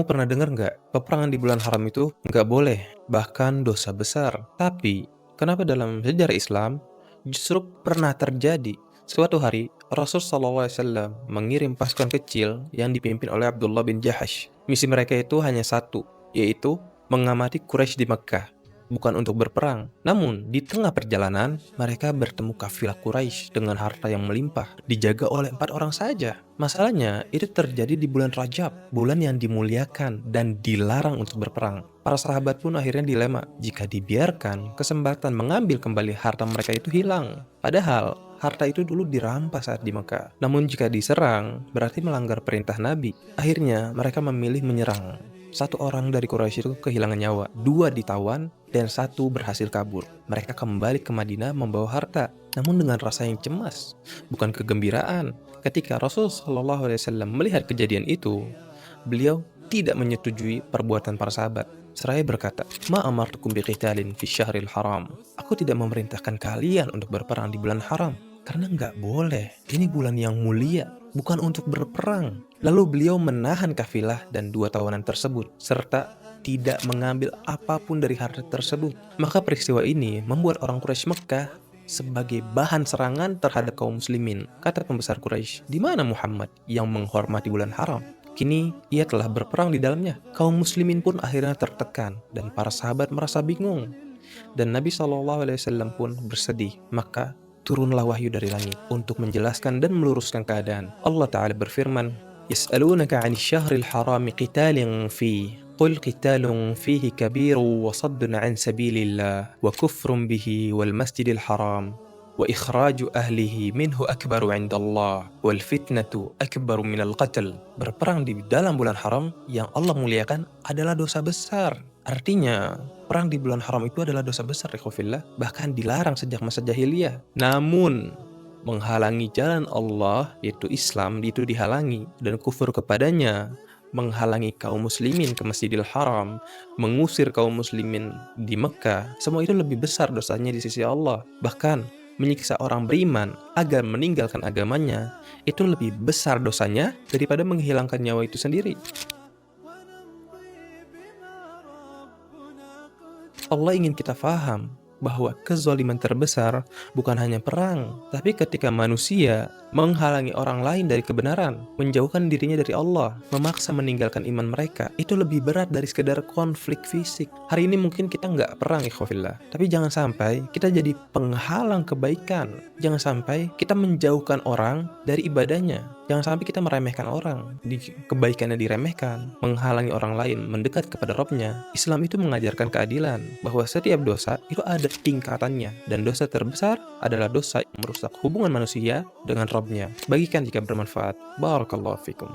Kamu pernah dengar nggak, peperangan di bulan haram itu nggak boleh, bahkan dosa besar. Tapi, kenapa dalam sejarah Islam justru pernah terjadi? Suatu hari, Rasul SAW mengirim pasukan kecil yang dipimpin oleh Abdullah bin Jahash. Misi mereka itu hanya satu, yaitu mengamati Quraisy di Mekkah. Bukan untuk berperang. Namun, di tengah perjalanan, mereka bertemu kafilah Quraisy dengan harta yang melimpah, dijaga oleh 4 orang saja. Masalahnya, itu terjadi di bulan Rajab, bulan yang dimuliakan dan dilarang untuk berperang. Para sahabat pun akhirnya dilema, jika dibiarkan, kesempatan mengambil kembali harta mereka itu hilang. Padahal, harta itu dulu dirampas saat di Mekah. Namun jika diserang, berarti melanggar perintah Nabi. Akhirnya, mereka memilih menyerang. Satu orang dari Quraisy itu kehilangan nyawa, 2 ditawan, dan 1 berhasil kabur. Mereka kembali ke Madinah membawa harta, namun dengan rasa yang cemas, bukan kegembiraan. Ketika Rasul SAW melihat kejadian itu, beliau tidak menyetujui perbuatan para sahabat. Seraya berkata, "Ma amartukum biqitalin fi syahril haram." Aku tidak memerintahkan kalian untuk berperang di bulan haram, karena nggak boleh. Ini bulan yang mulia, bukan untuk berperang. Lalu beliau menahan kafilah dan 2 tawanan tersebut, serta tidak mengambil apapun dari harta tersebut. Maka peristiwa ini membuat orang Quraisy Mekkah sebagai bahan serangan terhadap kaum muslimin. Kata pembesar Quraisy, "Di mana Muhammad yang menghormati bulan haram? Kini ia telah berperang di dalamnya." Kaum muslimin pun akhirnya tertekan dan para sahabat merasa bingung. Dan Nabi SAW pun bersedih. Maka turunlah wahyu dari langit untuk menjelaskan dan meluruskan keadaan. Allah Ta'ala berfirman, "Yas'alunaka 'anil syahril harami qitalin fihi. Qul qitalun fihi kabiru wa saddun 'an sabilillah wa kufrun bihi wal masjidil haram wa ikhraju ahlihi minhu akbaru 'indallah wal fitnatu akbaru minal qatl." Berperang di dalam bulan haram yang Allah muliakan adalah dosa besar. Artinya, perang di bulan haram itu adalah dosa besar, ikhwafillah, bahkan dilarang sejak masa jahiliyah. Namun, menghalangi jalan Allah, yaitu Islam, itu dihalangi, dan kufur kepadanya, menghalangi kaum muslimin ke Masjidil Haram, mengusir kaum muslimin di Mekah, semua itu lebih besar dosanya di sisi Allah. Bahkan, menyiksa orang beriman agar meninggalkan agamanya, itu lebih besar dosanya daripada menghilangkan nyawa itu sendiri. Allah ingin kita faham bahwa kezaliman terbesar bukan hanya perang, tapi ketika manusia menghalangi orang lain dari kebenaran, menjauhkan dirinya dari Allah, memaksa meninggalkan iman mereka, itu lebih berat dari sekedar konflik fisik. Hari ini mungkin kita nggak perang, ikhwafillah, tapi jangan sampai kita jadi penghalang kebaikan. Jangan sampai kita menjauhkan orang dari ibadahnya. Jangan sampai kita meremehkan orang, kebaikannya diremehkan, menghalangi orang lain mendekat kepada Robnya. Islam itu mengajarkan keadilan, bahwa setiap dosa itu ada tingkatannya, dan dosa terbesar adalah dosa yang merusak hubungan manusia dengan Robnya. Bagikan jika bermanfaat. Barakallahu fikum.